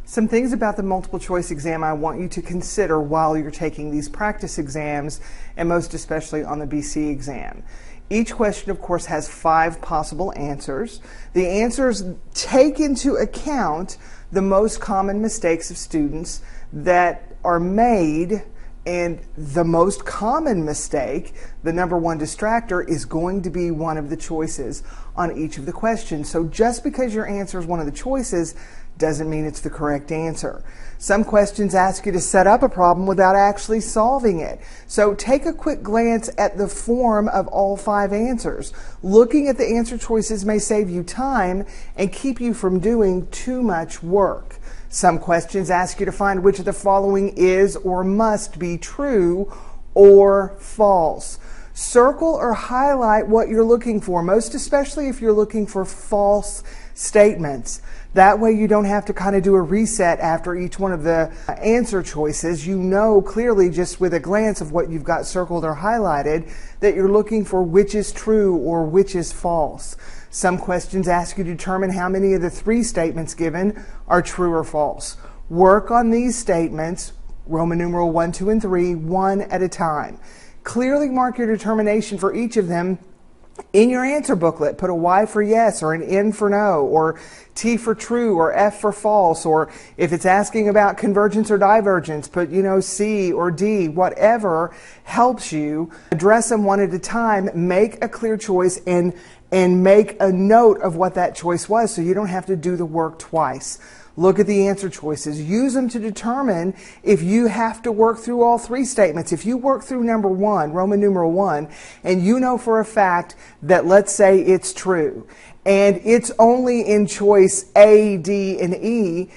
Some things about the multiple choice exam I want you to consider while you're taking these practice exams, and most especially on the BC exam. Each question, of course, has 5 possible answers. The answers take into account the most common mistakes of students that are made, and the most common mistake, the number one distractor, is going to be one of the choices on each of the questions. So just because your answer is one of the choices doesn't mean it's the correct answer. Some questions ask you to set up a problem without actually solving it. So take a quick glance at the form of all 5 answers. Looking at the answer choices may save you time and keep you from doing too much work. Some questions ask you to find which of the following is or must be true or false. Circle or highlight what you're looking for, most especially if you're looking for false statements. That way you don't have to kind of do a reset after each one of the answer choices. You know clearly just with a glance of what you've got circled or highlighted that you're looking for which is true or which is false. Some questions ask you to determine how many of the 3 statements given are true or false. Work on these statements, Roman numeral 1, 2, and 3, one at a time. Clearly mark your determination for each of them in your answer booklet. Put a Y for yes, or an N for no, or T for true, or F for false, or if it's asking about convergence or divergence, put, C or D, whatever helps you. Address them one at a time, make a clear choice, and make a note of what that choice was so you don't have to do the work twice. Look at the answer choices. Use them to determine if you have to work through all 3 statements. If you work through number 1, Roman numeral 1, and you know for a fact that, let's say, it's true, and it's only in choice A, D, and E,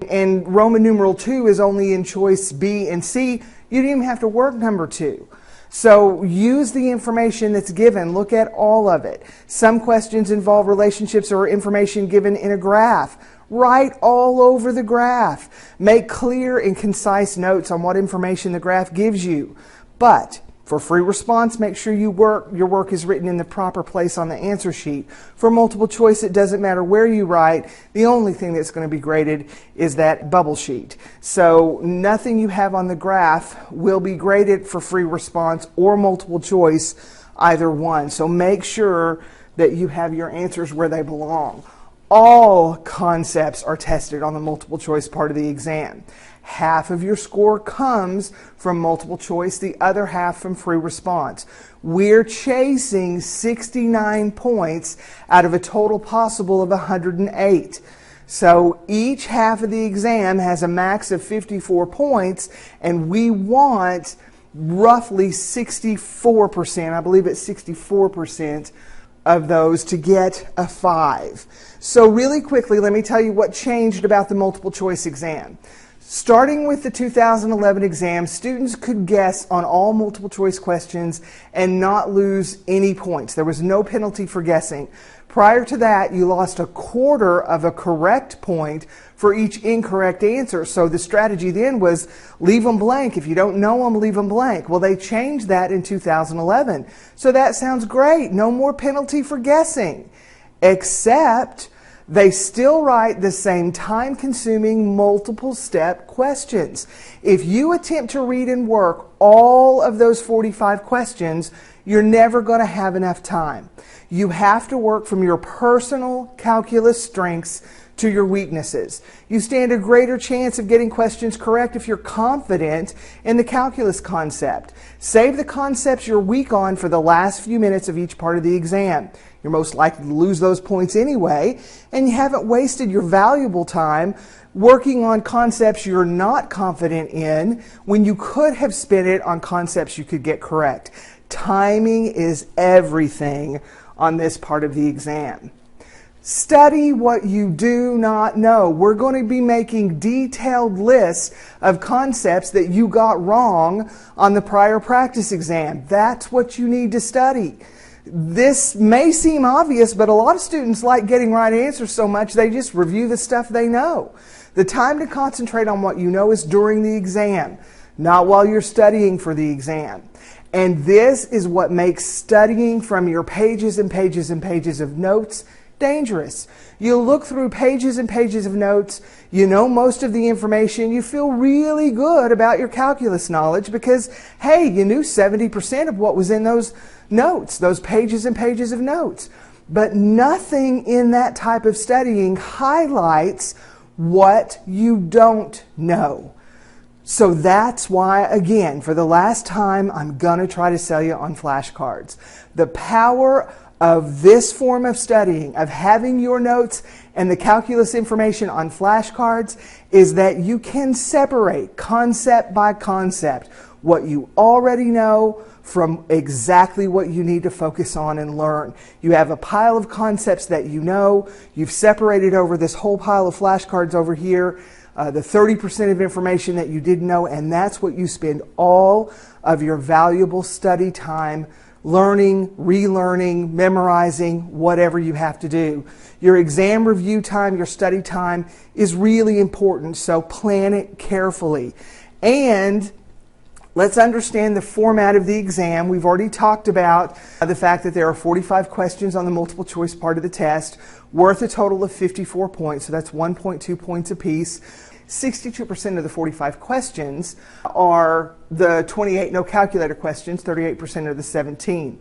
and Roman numeral 2 is only in choice B and C, you don't even have to work number 2. So use the information that's given. Look at all of it. Some questions involve relationships or information given in a graph. Write all over the graph. Make clear and concise notes on what information the graph gives you. But for free response, make sure your work is written in the proper place on the answer sheet. For multiple choice, it doesn't matter where you write. The only thing that's going to be graded is that bubble sheet. So nothing you have on the graph will be graded for free response or multiple choice, either one. So make sure that you have your answers where they belong. All concepts are tested on the multiple choice part of the exam. Half of your score comes from multiple choice, the other half from free response. We're chasing 69 points out of a total possible of 108. So each half of the exam has a max of 54 points, and we want roughly 64%, I believe it's 64%, of those to get a 5. So really quickly, let me tell you what changed about the multiple choice exam. Starting with the 2011 exam, students could guess on all multiple choice questions and not lose any points. There was no penalty for guessing. Prior to that, you lost 1/4 of a correct point for each incorrect answer. So the strategy then was leave them blank. If you don't know them, leave them blank. Well, they changed that in 2011. So that sounds great. No more penalty for guessing. Except they still write the same time-consuming multiple-step questions. If you attempt to read and work all of those 45 questions, you're never going to have enough time. You have to work from your personal calculus strengths to your weaknesses. You stand a greater chance of getting questions correct if you're confident in the calculus concept. Save the concepts you're weak on for the last few minutes of each part of the exam. You're most likely to lose those points anyway, and you haven't wasted your valuable time working on concepts you're not confident in when you could have spent it on concepts you could get correct. Timing is everything on this part of the exam. Study what you do not know. We're going to be making detailed lists of concepts that you got wrong on the prior practice exam. That's what you need to study. This may seem obvious, but a lot of students like getting right answers so much they just review the stuff they know. The time to concentrate on what you know is during the exam, not while you're studying for the exam. And this is what makes studying from your pages and pages and pages of notes dangerous. You look through pages and pages of notes, you know most of the information, you feel really good about your calculus knowledge because, hey, you knew 70% of what was in those notes, those pages and pages of notes. But nothing in that type of studying highlights what you don't know. So that's why, again, for the last time, I'm going to try to sell you on flashcards. The power of this form of studying, of having your notes and the calculus information on flashcards, is that you can separate concept by concept what you already know from exactly what you need to focus on and learn. You have a pile of concepts that you know. You've separated over this whole pile of flashcards over here, the 30% of information that you didn't know, and that's what you spend all of your valuable study time learning, relearning, memorizing, whatever you have to do. Your exam review time, your study time is really important, so plan it carefully. And let's understand the format of the exam. We've already talked about the fact that there are 45 questions on the multiple choice part of the test, worth a total of 54 points, so that's 1.2 points apiece. 62% of the 45 questions are the 28 no calculator questions, 38% of the 17.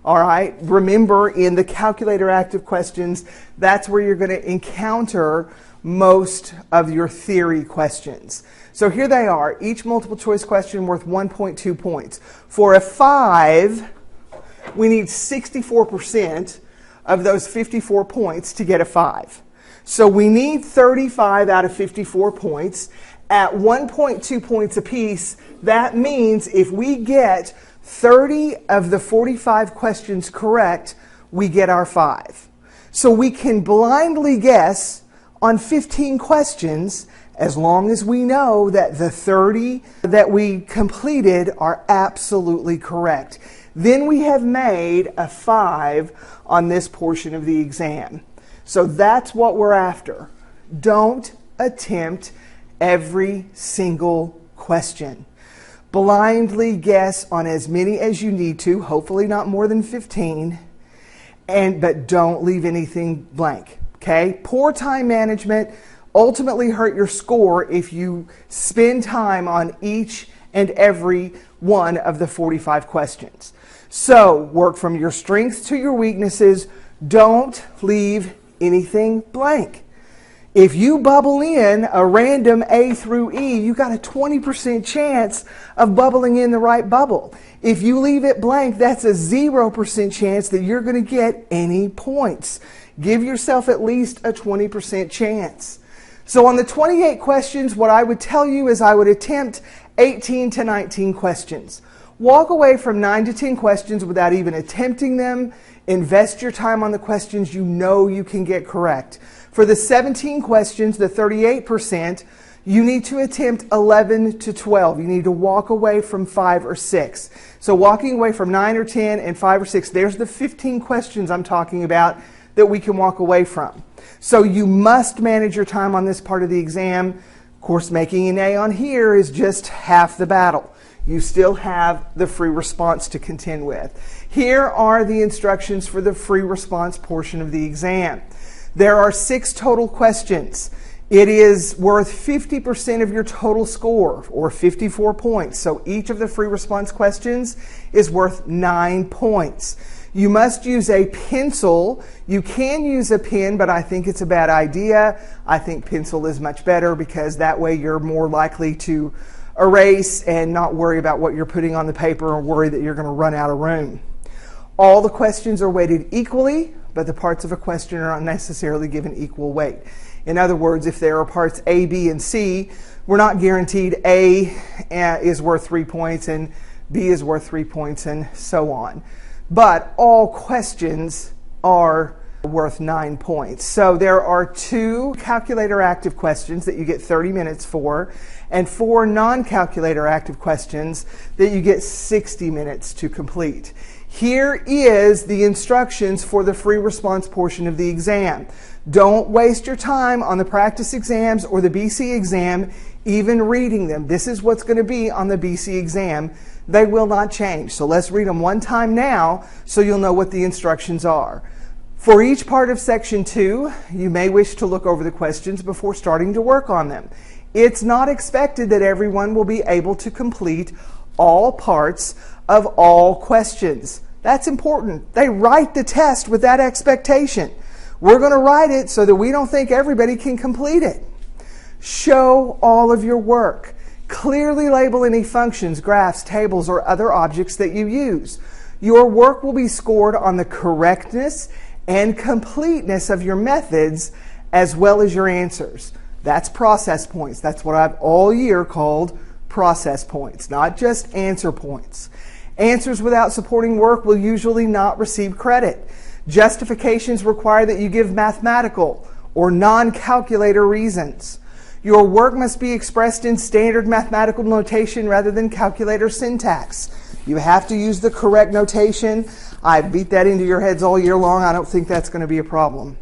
All right, remember in the calculator active questions, that's where you're going to encounter most of your theory questions. So here they are, each multiple choice question worth 1.2 points. For a 5, we need 64% of those 54 points to get a 5. So we need 35 out of 54 points. At 1.2 points apiece, that means if we get 30 of the 45 questions correct, we get our 5. So we can blindly guess on 15 questions as long as we know that the 30 that we completed are absolutely correct. Then we have made a 5 on this portion of the exam. So that's what we're after. Don't attempt every single question. Blindly guess on as many as you need to, hopefully not more than 15, but don't leave anything blank. Okay? Poor time management ultimately hurt your score if you spend time on each and every one of the 45 questions. So work from your strengths to your weaknesses. Don't leave anything blank. If you bubble in a random A through E, you got a 20% chance of bubbling in the right bubble. If you leave it blank, that's a 0% chance that you're going to get any points. Give yourself at least a 20% chance. So on the 28 questions, what I would tell you is I would attempt 18 to 19 questions. Walk away from 9 to 10 questions without even attempting them. Invest your time on the questions you know you can get correct. For the 17 questions, the 38%, you need to attempt 11 to 12. You need to walk away from 5 or 6. So walking away from 9 or 10 and 5 or 6, there's the 15 questions I'm talking about that we can walk away from. So you must manage your time on this part of the exam. Of course, making an A on here is just half the battle. You still have the free response to contend with. Here are the instructions for the free response portion of the exam. There are 6 total questions. It is worth 50% of your total score, or 54 points. So each of the free response questions is worth 9 points. You must use a pencil. You can use a pen, but I think it's a bad idea. I think pencil is much better because that way you're more likely to erase and not worry about what you're putting on the paper or worry that you're going to run out of room. All the questions are weighted equally, but the parts of a question are not necessarily given equal weight. In other words, if there are parts A, B, and C, we're not guaranteed A is worth 3 points and B is worth 3 points and so on. But all questions are worth 9 points. So there are 2 calculator active questions that you get 30 minutes for, and 4 non-calculator active questions that you get 60 minutes to complete. Here is the instructions for the free response portion of the exam. Don't waste your time on the practice exams or the BC exam even reading them. This is what's going to be on the BC exam. They will not change. So let's read them one time now so you'll know what the instructions are. For each part of Section 2, you may wish to look over the questions before starting to work on them. It's not expected that everyone will be able to complete all parts of all questions. That's important. They write the test with that expectation. We're going to write it so that we don't think everybody can complete it. Show all of your work. Clearly label any functions, graphs, tables, or other objects that you use. Your work will be scored on the correctness and completeness of your methods as well as your answers. That's process points. That's what I've all year called process points, not just answer points. Answers without supporting work will usually not receive credit. Justifications require that you give mathematical or non-calculator reasons. Your work must be expressed in standard mathematical notation rather than calculator syntax. You have to use the correct notation. I beat that into your heads all year long. I don't think that's going to be a problem.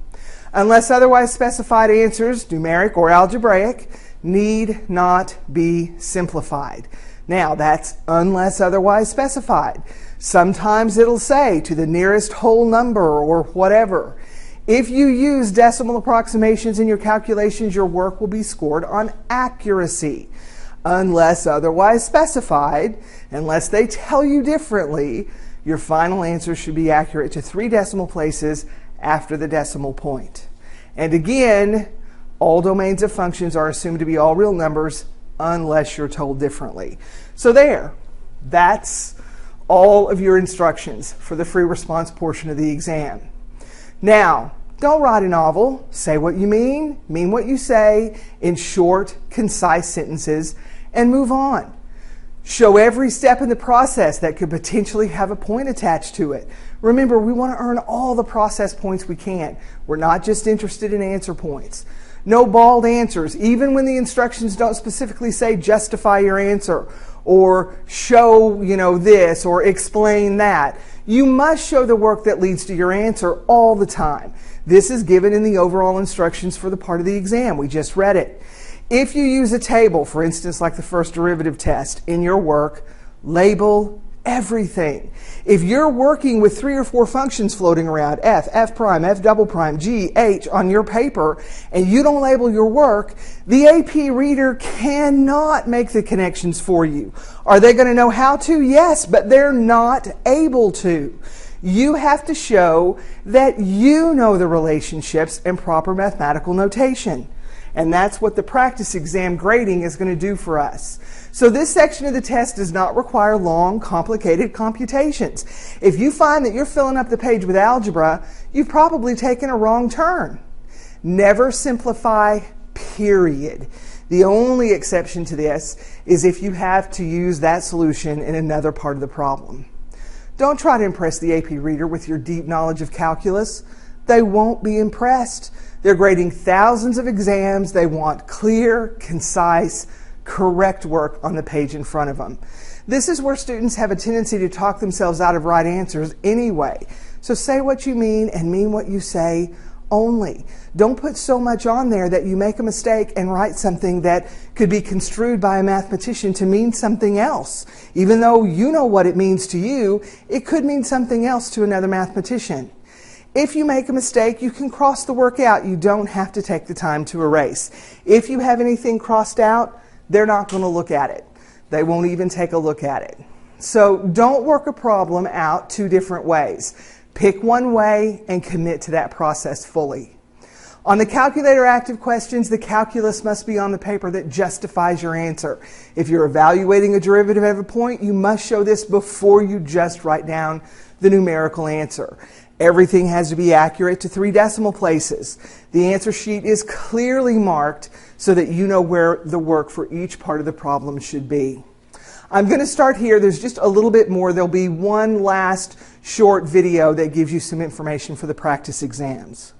Unless otherwise specified, answers, numeric or algebraic, need not be simplified. Now, that's unless otherwise specified. Sometimes it'll say to the nearest whole number or whatever. If you use decimal approximations in your calculations, your work will be scored on accuracy. Unless otherwise specified, unless they tell you differently, your final answer should be accurate to 3 decimal places after the decimal point. And again, all domains of functions are assumed to be all real numbers unless you're told differently. So that's all of your instructions for the free response portion of the exam. Now, don't write a novel. Say what you mean what you say in short, concise sentences, and move on. Show every step in the process that could potentially have a point attached to it. Remember, we want to earn all the process points we can. We're not just interested in answer points. No bald answers, even when the instructions don't specifically say justify your answer or show, this or explain that. You must show the work that leads to your answer all the time. This is given in the overall instructions for the part of the exam. We just read it. If you use a table, for instance, like the first derivative test in your work, label everything. If you're working with 3 or 4 functions floating around, f, f prime, f double prime, g, h on your paper, and you don't label your work, the AP reader cannot make the connections for you. Are they going to know how to? Yes, but they're not able to. You have to show that you know the relationships and proper mathematical notation. And that's what the practice exam grading is going to do for us. So this section of the test does not require long, complicated computations. If you find that you're filling up the page with algebra, you've probably taken a wrong turn. Never simplify, period. The only exception to this is if you have to use that solution in another part of the problem. Don't try to impress the AP reader with your deep knowledge of calculus. They won't be impressed. They're grading thousands of exams. They want clear, concise, correct work on the page in front of them. This is where students have a tendency to talk themselves out of right answers anyway. So say what you mean and mean what you say only. Don't put so much on there that you make a mistake and write something that could be construed by a mathematician to mean something else. Even though you know what it means to you, it could mean something else to another mathematician. If you make a mistake, you can cross the work out. You don't have to take the time to erase. If you have anything crossed out, they're not going to look at it. They won't even take a look at it. So don't work a problem out 2 different ways. Pick one way and commit to that process fully. On the calculator active questions, the calculus must be on the paper that justifies your answer. If you're evaluating a derivative of a point, you must show this before you just write down the numerical answer. Everything has to be accurate to 3 decimal places. The answer sheet is clearly marked so that you know where the work for each part of the problem should be. I'm going to start here. There's just a little bit more. There'll be one last short video that gives you some information for the practice exams.